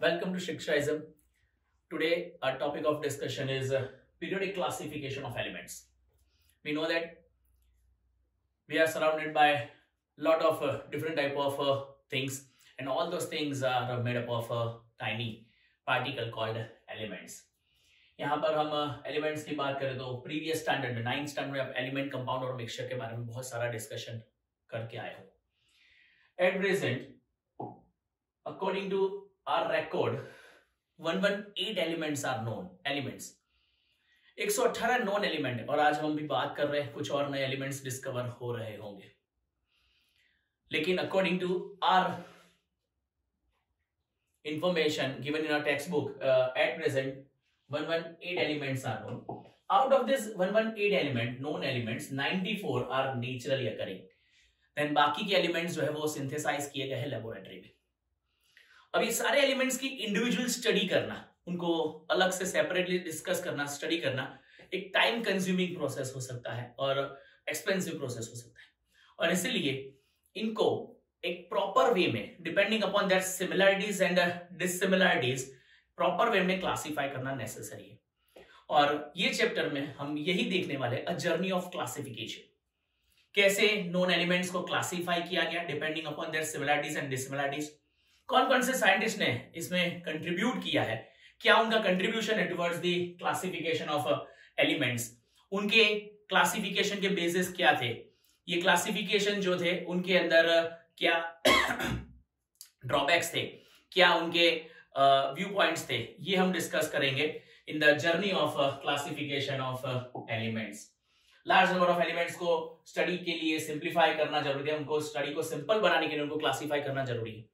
Welcome to Shikshaism. Today, our topic of discussion is periodic classification of elements. We know that we are surrounded by a lot of different type of things, and all those things are made up of a tiny particle called elements. यहाँ पर हम elements की बात करें तो previous standard में 9th standard में आप एलिमेंट कंपाउंड और मिक्सचर के बारे में बहुत सारा डिस्कशन करके आए हो. At present according to our record 118 elements are known elements. 118 known element है, और आज हम भी बात कर रहे हैं कुछ और नए एलिमेंट्स डिस्कवर हो रहे होंगे. लेकिन according to our information given in our textbook, at present 118 elements are known. Out of this 118 element, known elements, 94 are naturally occurring. Then बाकी के elements जो है वो synthesize किए गए हैं laboratory में. अब ये सारे elements की individual study करना, उनको अलग से separately discuss करना, study करना, एक time consuming process हो सकता है और expensive process हो सकता है. और इसीलिए इनको एक proper way में, depending upon their similarities and dissimilarities, proper way में क्लासिफाई करना नेसेसरी है. और ये चैप्टर में हम यही देखने वाले अ जर्नी ऑफ क्लासिफिकेशन, कैसे नोन एलिमेंट्स को क्लासिफाई किया गया depending upon their similarities and dissimilarities. कौन कौन से साइंटिस्ट ने इसमें कंट्रीब्यूट किया है, क्या उनका कंट्रीब्यूशन है towards the classification of elements, उनके क्लासिफिकेशन के बेसिस क्या थे, ये क्लासिफिकेशन जो थे उनके अंदर क्या ड्रॉबैक्स थे, क्या उनके व्यू पॉइंट्स थे, ये हम डिस्कस करेंगे in the journey of classification of elements. Large number of elements को स्टडी के लिए सिंप्लीफाई करना जरूरी है, उनको स्टडी को सिंपल बनाने के लिए उनको क्लासिफाई करना जरूरी है.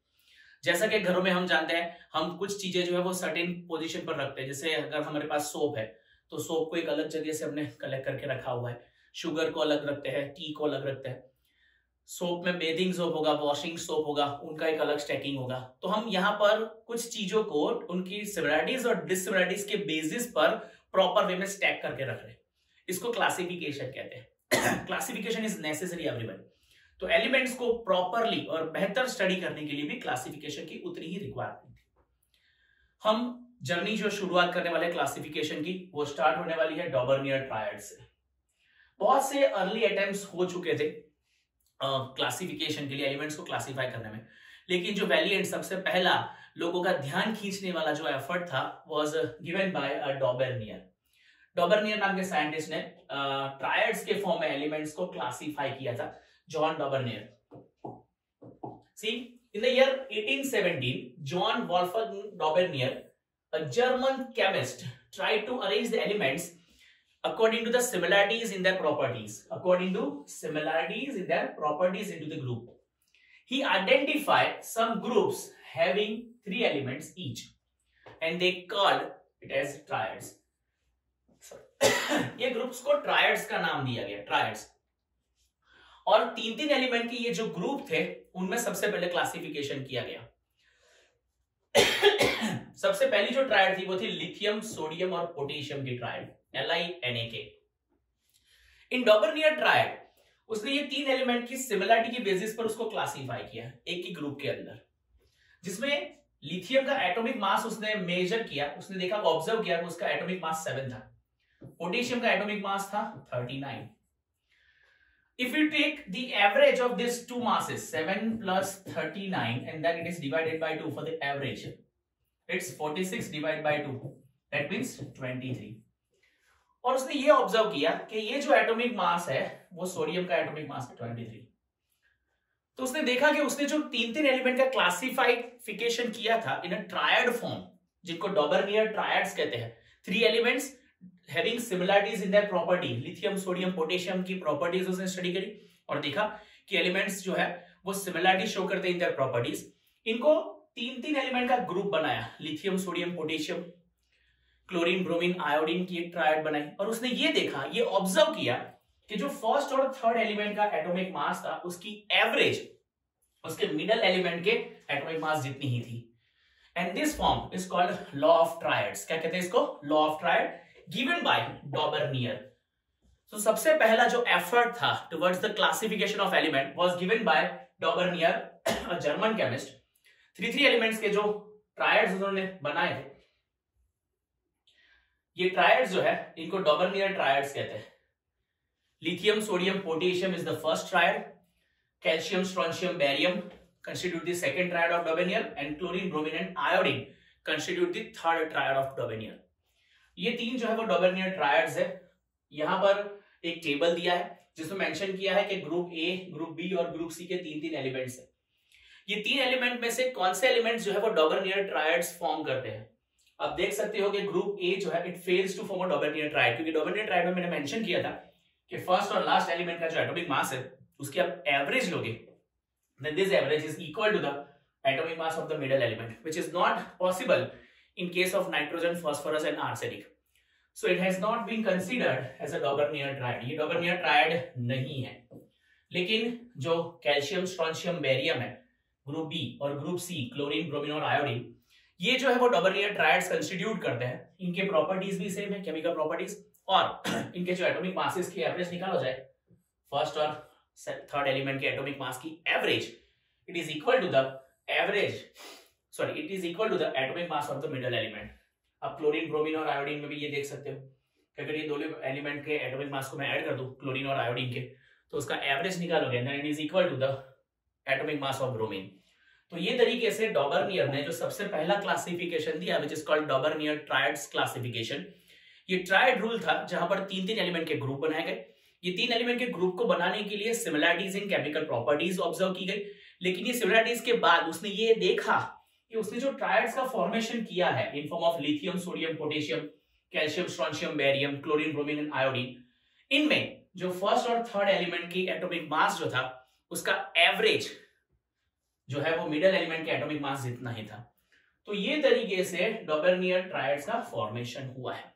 जैसा कि घरों में हम जानते हैं, हम कुछ चीजें जो है वो सर्टेन पोजीशन पर रखते हैं. जैसे अगर हमारे पास सोप है तो सोप को एक अलग जगह से हमने कलेक्ट करके रखा हुआ है, शुगर को अलग रखते हैं, टी को अलग रखते हैं. सोप में बेथिंग सोप होगा, वॉशिंग सोप होगा, उनका एक अलग स्टैकिंग होगा. तो हम यहाँ पर कुछ चीजों को उनकी सिमिलरिटीज और डिससिमिलरिटीज के बेसिस पर प्रॉपर वे में स्टैक करके रख रहे हैं. इसको क्लासिफिकेशन कहते हैं. Classification is necessary everyone. तो एलिमेंट्स को प्रॉपरली और बेहतर स्टडी करने के लिए भी क्लासिफिकेशन की उतनी ही रिक्वायरमेंट है. हम जर्नी जो शुरुआत करने वाले क्लासिफिकेशन की, वो स्टार्ट होने वाली है डॉबरनियर ट्रायड से. बहुत से अर्ली अटेम्प्ट्स हो चुके थे क्लासिफिकेशन के लिए, एलिमेंट्स को क्लासिफाई करने में, लेकिन जो वैलिएंट सबसे पहला लोगों का ध्यान खींचने वाला जो एफर्ट था वाज गिवन बाय डॉबरनियर. डॉबरनियर नाम के साइंटिस्ट ने ट्रायड्स के फॉर्म में एलिमेंट्स को क्लासिफाई किया था. John Dobereiner. See, in the year 1817 John Wolfgang Dobereiner, a German chemist, tried to arrange the elements according to the similarities in their properties, into the group. He identified some groups having 3 elements each, and they called it as triads. ये groups को triads का नाम दिया गया, triads. और 3 element के ये जो ग्रुप थे उनमें सबसे पहले क्लासिफिकेशन किया गया. सबसे पहली जो ट्रायड थी वो थी लिथियम, सोडियम और पोटेशियम की ट्रायड, LiNAK. इन डॉबरनियर ट्रायड उसने ये 3 एलिमेंट की सिमिलरिटी के बेसिस पर उसको क्लासिफाई किया एक ही ग्रुप के अंदर, जिसमें लिथियम का एटॉमिक मास उसने मेजर किया, उसने देखा, ऑब्जर्व किया कि उसका एटॉमिक मास 7 था. पोटेशियम का एटॉमिक मास था 39. If you take the average of these two masses, 7 plus 39, and then it is divided by 2 for the average, it's 46 divided by 2, that means 23. और उसने ये ऑब्जर्व किया कि ये जो एटॉमिक मास है वो सोडियम का एटॉमिक मास है 23. तो उसने देखा कि उसने जो 3 एलिमेंट का क्लासिफिकेशन किया था इन अ ट्रायड फॉर्म, जिनको डॉबरनियर ट्रायड्स कहते हैं, 3 elements having similarities in their property, lithium, sodium, potassium की प्रॉपर्टीज उसने स्टडी करी और देखा कि एलिमेंट्स जो है वो सिमिलरिटी शो करते हैं इन देयर प्रॉपर्टीज. इनको 3 एलिमेंट का ग्रुप बनाया, lithium, sodium, potassium, chlorine, bromine, iodine की एक ट्रायड बनाई. और उसने ये देखा, ये ऑब्जर्व किया कि जो फर्स्ट और थर्ड एलिमेंट का एटॉमिक मास था उसकी एवरेज उसके मिडल एलिमेंट के एटॉमिक मास जितनी ही थी. And this form is called law of triads. क्या कहते हैं इसको? Law of triad, given by Daubernier. So सबसे पहला जो एफर्ट था towards the classification of element was given by Daubernier, a German chemist. 3 elements के जो ट्रायड्स उन्होंने बनाए थे। ये ट्रायड्स जो है इनको डॉबरनियर ट्रायड्स कहते हैं। Lithium sodium potassium is the first triad, calcium strontium barium constitute the second triad of Dobbernier, and chlorine bromine and iodine constitute the third triad of Dobbernier। ये तीन जो है वो डॉबरनियर ट्रायड्स है। यहां पर एक टेबल दिया है जिसमें मेंशन किया है कि ग्रुप ए, ग्रुप बी और ग्रुप सी के तीन तीन एलिमेंट्स है। ये तीन एलिमेंट में से कौन से एलिमेंट्स जो है वो डॉबरनियर ट्रायड्स फॉर्म करते हैं। अब देख सकते हो कि ग्रुप ए जो है it fails to form a Dobereiner triad, क्योंकि डॉबरनियर ट्रायड में मैंने मेंशन किया था कि फर्स्ट और लास्ट एलिमेंट का जो एटॉमिक मास है उसकी आप एवरेज लोगे, then this average is equal to the atomic mass of the middle element, which is not possible in case of nitrogen, phosphorus and arsenic. So it has not been considered as a Dobbernier triad। ये Dobbernier triad नहीं है। लेकिन जो calcium strontium barium है group B और group C, chlorine bromine और iodine, ये जो है वो डॉबरनियर ट्रायड्स कंस्टिट्यूट करते हैं। इनके प्रॉपर्टीज भी सेम है, केमिकल प्रॉपर्टीज, और इनके जो एटॉमिक मासेस की एवरेज निकालो जाए, फर्स्ट और थर्ड एलिमेंट के एटॉमिक मास की average, it is equal to the average, sorry it is equal to the atomic mass of the middle element. अब क्लोरीन ब्रोमीन और आयोडीन में भी ये देख सकते हो कि अगर ये दोनों एलिमेंट के एटॉमिक मास को मैं ऐड कर दूं क्लोरीन और आयोडीन के, तो उसका एवरेज निकालोगे then it is equal to the atomic mass of bromine. तो ये तरीके से डॉबरनियर ने जो सबसे पहला क्लासिफिकेशन दिया which is called Dobereiner triads classification, ये ट्रायड रूल था जहां पर तीन तीन एलिमेंट के ग्रुप बनाए गए। ये तीन एलिमेंट के ग्रुप को बनाने के लिए सिमिलरिटीज इन केमिकल प्रॉपर्टीज ऑब्जर्व की गई, लेकिन ये सिमिलरिटीज के बाद उसने ये देखा कि उसने जो ट्रायड्स का फॉर्मेशन किया है in form of lithium sodium potassium calcium strontium barium chlorine bromine and iodine, इनमें जो फर्स्ट और थर्ड एलिमेंट की एटॉमिक मास जो था उसका एवरेज जो है वो मिडल एलिमेंट के एटॉमिक मास जितना ही था। तो ये तरीके से डॉबरनियर ट्रायड्स का फॉर्मेशन हुआ है।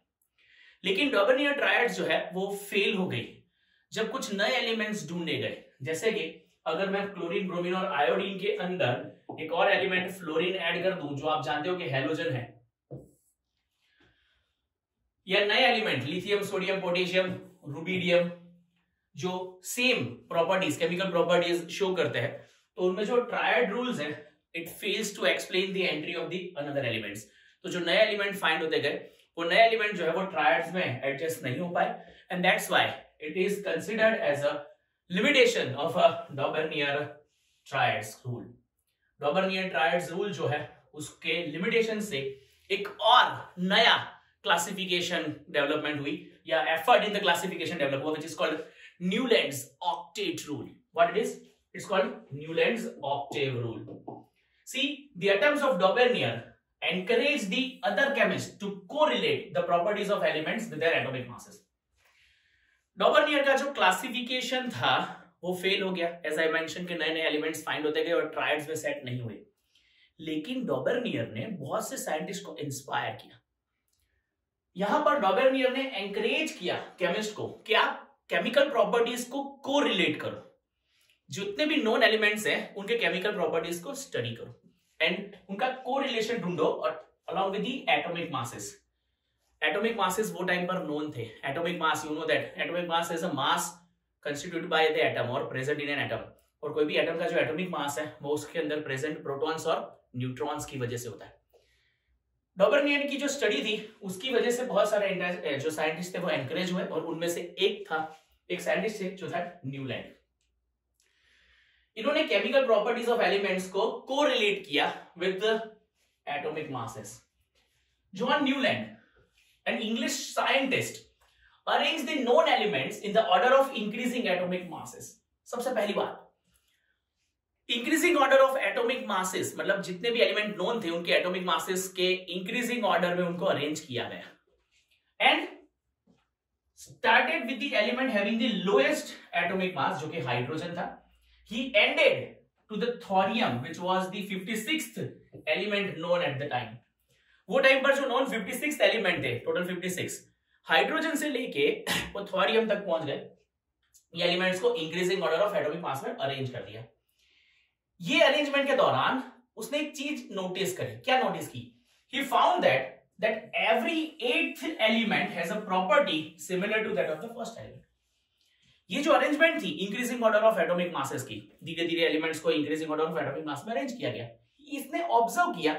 लेकिन डॉबरनियर ट्रायड्स जो है वो फेल हो गई जब कुछ नए एलिमेंट्स ढूंढे गए। जैसे कि अगर मैं क्लोरीन ब्रोमीन और आयोडीन के अंदर एक और एलिमेंट फ्लोरीन ऐड कर दूं जो आप जानते हो कि हैलोजन है, या नए element lithium sodium potassium rubidium जो same properties chemical properties show करते हैं, तो उनमें जो ट्रायड रूल्स है it fails to explain the entry of the another elements. तो जो नए एलिमेंट फाइंड होते गए वो नए एलिमेंट जो है वो ट्रायड्स में एडजस्ट नहीं हो पाए, and that's why it is considered as a limitation of a Dobereiner triads rule. Dobereiner triads rule जो है उसके लिमिटेशन से एक और नया क्लासिफिकेशन डेवलपमेंट हुई या effort in the classification develop हुआ, which is called Newlands octet rule. What it is? It's called Newland's octave rule. See, the atoms of Dobbernier encourage the other chemists to correlate the properties of elements with their atomic masses. Dobbernier का जो classification था वो fail हो गया। As I mention के नए नए elements find होते गए और ट्रायड्स में सेट नहीं हुए। लेकिन डॉबरनियर ने बहुत से साइंटिस्ट को इंस्पायर किया। यहां पर डॉबरनियर ने एंकरेज किया केमिस्ट को कि आप केमिकल प्रॉपर्टीज को कोरिलेट करो, जितने भी नोन एलिमेंट्स हैं उनके केमिकल प्रॉपर्टीज को स्टडी करो एंड उनका कोरिलेशन ढूंढो और along with the atomic masses. Atomic masses वो टाइम पर नोन थे। Atomic mass, you know that atomic mass is a mass constituted by the atom और प्रेजेंट इन एन एटम। और कोई भी एटम का जो एटॉमिक मास है वो उसके अंदर प्रेजेंट प्रोटॉन्स और न्यूट्रॉन्स की वजह से होता है। डॉबरनियर की जो स्टडी थी उसकी वजह से बहुत सारे जो साइंटिस्ट थे वो एनकरेज हुए, और उनमें से एक साइंटिस्ट थे जो था न्यूलैंड। इन्होंने केमिकल प्रॉपर्टीज ऑफ एलिमेंट्स को कोरिलेट किया with atomic masses. John Newland, an English scientist, arrange the known elements in the order of increasing atomic masses. सबसे पहली बात, increasing order of atomic masses मतलब जितने भी एलिमेंट नोन थे उनके एटॉमिक मासेस के इंक्रीजिंग ऑर्डर में उनको अरेंज किया गया, and started with the element having the lowest atomic mass जो कि हाइड्रोजन था। He ended to the thorium, which was the 56th element known at the time. वो टाइम पर जो नॉन 56th एलिमेंट थे, टोटल 56, हाइड्रोजन से लेके वो थोरियम तक पहुंच गए। ये एलिमेंट्स को increasing order of atomic mass में अरेंज कर दिया। ये अरेंजमेंट के दौरान उसने एक चीज नोटिस करी। क्या नोटिस की? He found that every 8th element has a property similar to that of the first element. ये जो अरेंजमेंट थी increasing order of atomic masses की, धीरे धीरे एलिमेंट्स को increasing order of atomic mass में अरेंज किया गया। इसने ऑब्जर्व किया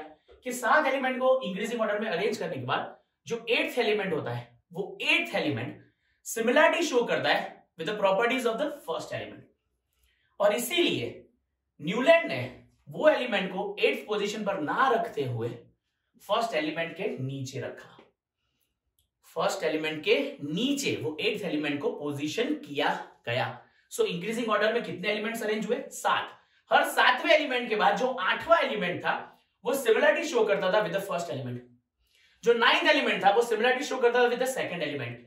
कि 7 एलिमेंट को इंक्रीजिंग ऑर्डर में अरेंज करने के बाद जो 8th एलिमेंट होता है वो 8th एलिमेंट सिमिलरिटी शो करता है with the properties of the first element, और इसीलिए न्यूलैंड ने वो एलिमेंट को 8th पोजीशन पर ना रखते हुए फर्स्ट एलिमेंट के नीचे रखा। फर्स्ट एलिमेंट के नीचे वो 8th एलिमेंट को पोजीशन किया गया। सो इंक्रीजिंग ऑर्डर में कितने एलिमेंट्स अरेंज हुए? 7। हर 7वें एलिमेंट के बाद जो 8वां एलिमेंट था वो सिमिलरिटी शो करता था विद द फर्स्ट एलिमेंट, जो 9th एलिमेंट था वो सिमिलरिटी शो करता था विद द सेकंड एलिमेंट।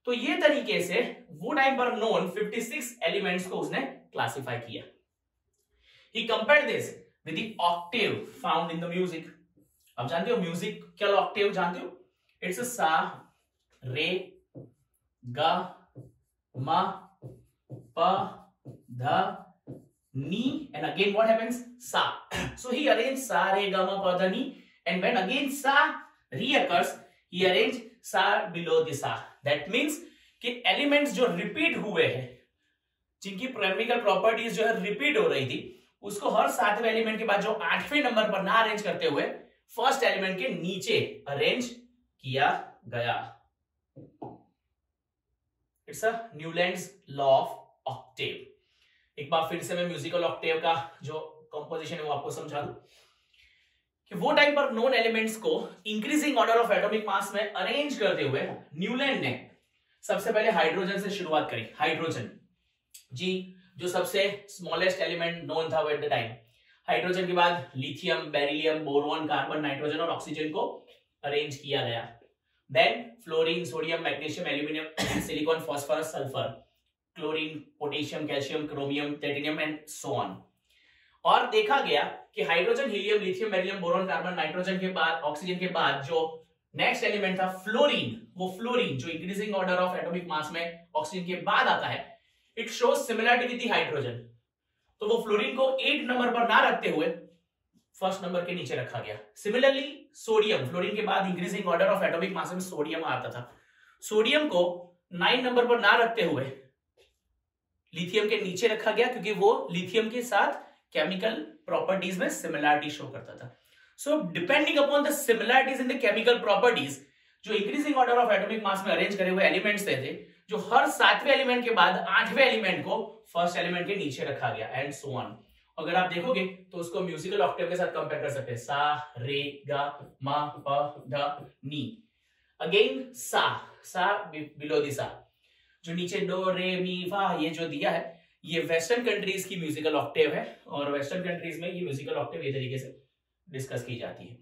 तो ये तरीके से वो टाइम पर नोन 56 एलिमेंट्स को उसने क्लासिफाई किया। He compared this with the octave found in the music. अब जानते हो म्यूजिक क्या ऑक्टेव जानते हो? इट्स सा, रे, गा, मा, पा, धा, नी, and again what happens? Sa. So he arranged sa, re, ga, ma, pa, dha, ni, and when again sa reoccurs, he arranged sa below the sa. That means कि एलिमेंट्स जो रिपीट हुए हैं, जिनकी केमिकल प्रॉपर्टीज जो है repeat हो रही थी, उसको हर 7वें एलिमेंट के बाद जो 8वें नंबर पर ना अरेंज करते हुए फर्स्ट एलिमेंट के नीचे अरेंज किया गया। It's a Newlands law of Octave. एक बार फिर से मैं म्यूजिकल ऑक्टेव का जो कंपोजिशन है वो आपको समझा दूं कि वो टाइम पर नोन एलिमेंट्स को increasing order of atomic mass में अरेंज करते हुए न्यूलैंड ने सबसे पहले हाइड्रोजन से शुरुआत करी। हाइड्रोजन जी जो सबसे स्मॉलेस्ट एलिमेंट नोन था वो एट द टाइम। हाइड्रोजन के बाद lithium, beryllium, boron, carbon, nitrogen और ऑक्सीजन को अरेंज किया गया। Then fluorine, sodium, magnesium, aluminium, silicon, phosphorus, sulphur, chlorine, potassium, calcium, chromium, platinum and so on. और देखा गया कि hydrogen, helium, lithium, beryllium, boron, carbon, nitrogen के बाद, ऑक्सीजन के बाद जो नेक्स्ट एलिमेंट था फ्लोरीन, वो फ्लोरीन जो increasing order of atomic mass में ऑक्सीजन के बाद आता है, it shows similarity with the hydrogen. तो वो फ्लोरीन को 8 नंबर पर ना रखते हुए फर्स्ट नंबर के नीचे रखा गया। सिमिलरली सोडियम, फ्लोरीन के बाद increasing order of atomic mass में सोडियम आता था, सोडियम को 9 नंबर पर ना रखते हुए लिथियम के नीचे रखा गया, क्योंकि वो लिथियम के साथ केमिकल प्रॉपर्टीज में सिमिलरिटी शो करता था। So depending upon the similarities in the chemical properties, जो increasing order of atomic mass में अरेंज करे हुए एलिमेंट्स थे, जो हर 7वें एलिमेंट के बाद 8वें एलिमेंट को फर्स्ट एलिमेंट के नीचे रखा गया, एंड सो ऑन। अगर आप देखोगे तो उसको म्यूजिकल ऑक्टेव के साथ कंपेयर कर सकते हैं। सा, रे, गा, मा, पा, धा, नी। अगेन सा बिलो दी सा, जो नीचे डो, रे, मी, फा ये जो दिया है, ये वेस्टर्न कंट्रीज की म्यूजिकल ऑक्टेव है, और वेस्टर्न कंट्रीज में ये म्यूजिकल ऑक्टेव ये तरीके से डिस्कस की जाती है।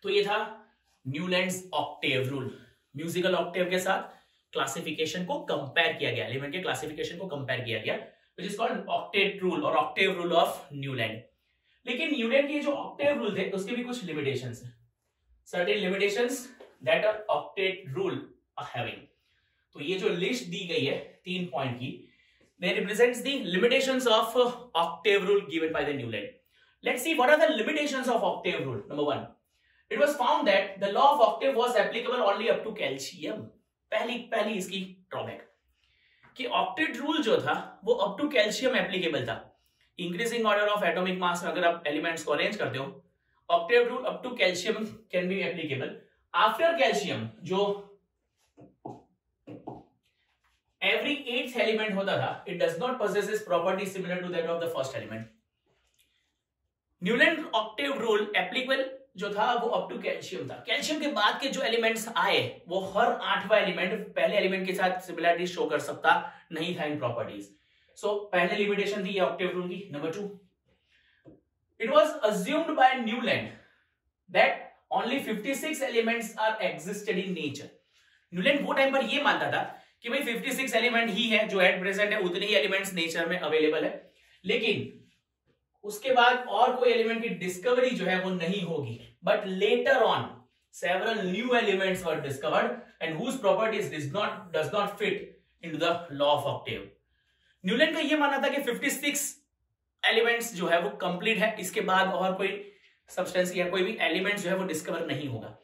तो ये था Newlands Octave rule. Musical Octave के साथ क्लासिफिकेशन को कंपेयर किया गया, एलिमेंट के क्लासिफिकेशन को कंपेयर किया गया, which is called octet rule और ऑक्टेव रूल ऑफ न्यूलैंड। लेकिन न्यूलैंड के जो ऑक्टेव रूल थे उसके भी कुछ लिमिटेशंस हैं, certain limitations that are octet rule are having. तो ये जो लिस्ट दी गई है 3 पॉइंट की, they represents the limitations of octave rule given by the Newland. Let's see what are the limitations of octave rule. Number 1, it was found that the law of octave was applicable only up to calcium. पहली इसकी drawback कि octet rule जो था वो up to calcium applicable था। Increasing order of atomic mass में अगर आप एलिमेंट्स को अरेंज करते हो, octave rule up to calcium can be applicable. After calcium जो every 8th element होता था, it does not possess properties similar to that of the first element. Newland octave rule applicable जो था वो up to calcium था। Calcium के बाद के जो एलिमेंट्स आए वो हर 8वां एलिमेंट पहले एलिमेंट के साथ सिमिलरिटी शो कर सकता नहीं था इन प्रॉपर्टीज। सो पहले लिमिटेशन थी ऑक्टेव रूल की। Number 2, it was assumed by Newland that only 56 elements are existed in nature. Newland वो टाइम पर ये मानता था कि भाई 56 एलिमेंट ही है जो एट प्रेजेंट है, उतने ही एलिमेंट्स नेचर में अवेलेबल है, लेकिन उसके बाद और कोई एलिमेंट की डिस्कवरी जो है वो नहीं होगी। But later on several new elements were discovered and whose properties does not fit into the law of octave. Newland का ये मानना था कि 56 एलिमेंट्स जो है वो कंप्लीट है, इसके बाद और कोई सब्सटेंस या कोई भी एलिमेंट जो है वो डिस्कवर नहीं होगा।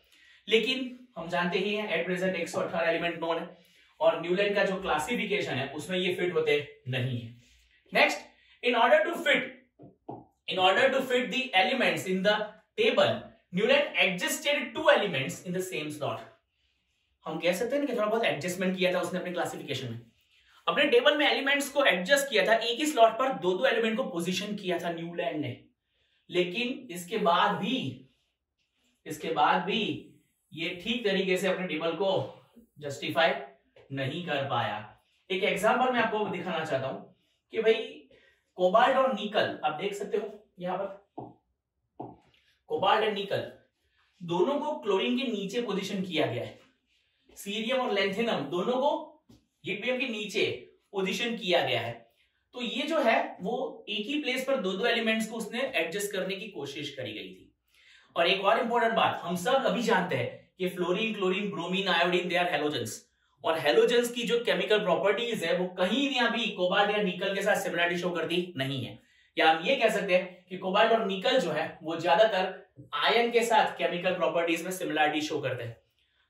लेकिन हम जानते ही हैं एट प्रेजेंट 118 एलिमेंट नोन है, और न्यूलैंड का जो क्लासिफिकेशन है उसमें ये फिट होते नहीं है। Next, in order to fit the elements in the table Newland adjusted 2 elements in the same slot. हम कह सकते हैं ना कि थोड़ा बहुत एडजस्टमेंट किया था उसने अपने क्लासिफिकेशन में, अपने टेबल में एलिमेंट्स को एडजस्ट किया था, एक ही स्लॉट पर दो एलिमेंट को पोजीशन किया था न्यूलैंड ने। लेकिन इसके बाद भी ये ठीक तरीके से अपने टेबल को जस्टिफाई नहीं कर पाया। एक एग्जांपल मैं आपको दिखाना चाहता हूं कि भाई कोबाल्ट और निकल, आप देख सकते हो यहां पर कोबाल्ट एंड निकल दोनों को क्लोरीन के नीचे पोजीशन किया गया है। सीरियम और लेंथेनम दोनों को लिथियम के नीचे पोजीशन किया गया है। तो ये जो है वो एक ही प्लेस पर दो एलिमेंट्स को उसने एडजस्ट करने की कोशिश करी गई थी। और एक और इंपॉर्टेंट बात, हम सब अभी जानते हैं कि fluorine, chlorine, bromine, iodine, they are halogens, और हैलोजेंस की जो केमिकल प्रॉपर्टीज है वो कहीं भी अभी कोबाल्ट या निकल के साथ सिमिलरिटी शो करती नहीं है। या हम ये कह सकते हैं कि कोबाल्ट और निकल जो है वो ज्यादातर आयन के साथ केमिकल प्रॉपर्टीज में सिमिलरिटी शो करते हैं।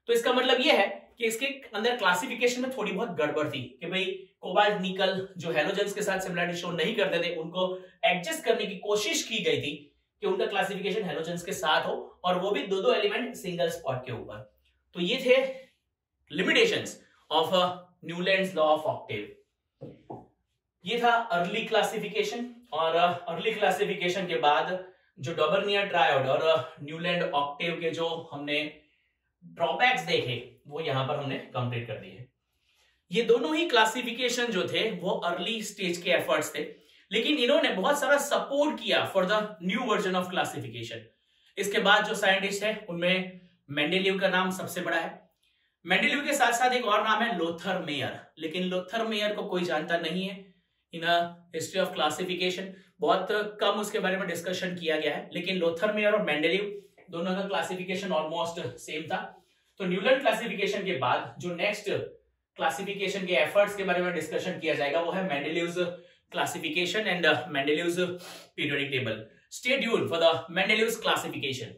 तो इसका मतलब ये है कि इसके अंदर क्लासिफिकेशन में थोड़ी बहुत गड़बड़ थी कि भाई कोबाल्ट निकल जो हैलोजेंस के साथ सिमिलरिटी शो नहीं करते थे उनको एडजस्ट करने की कोशिश की गई थी कि उनका क्लासिफिकेशन हैलोजेंस के साथ हो, और वो भी दो एलिमेंट सिंगल स्पॉट के ऊपर। तो ये थे limitations of Newlands law of Octave. ये था अर्ली क्लासिफिकेशन, और अर्ली क्लासिफिकेशन के बाद जो डॉबर्नियर ट्रायड और न्यूलैंड ऑक्टेव के जो हमने ड्रॉबैक्स देखे वो यहां पर हमने कंप्लीट कर दिए। ये दोनों ही क्लासिफिकेशन जो थे वो अर्ली स्टेज के एफर्ट्स थे, लेकिन इन्होंने बहुत सारा सपोर्ट किया for the new version of classification. इसके बाद जो साइंटिस्ट है उनमें मेंडेलीव का नाम सबसे बड़ा है। मेंडेलीव के साथ साथ एक और नाम है लोथर मेयर, लेकिन लोथर मेयर को कोई जानता नहीं है इन हिस्ट्री ऑफ क्लासिफिकेशन, बहुत कम उसके बारे में डिस्कशन किया गया है। लेकिन लोथर मेयर और मेंडेलीव दोनों का क्लासिफिकेशन ऑलमोस्ट सेम था। तो न्यूलैंड क्लासिफिकेशन के बाद जो नेक्स्ट क्लासिफिकेशन के एफर्ट्स के बारे में डिस्कशन किया जाएगा वो है Mendeleev's classification and Mendeleev's periodic table. Stay tuned for the Mendeleev's classification.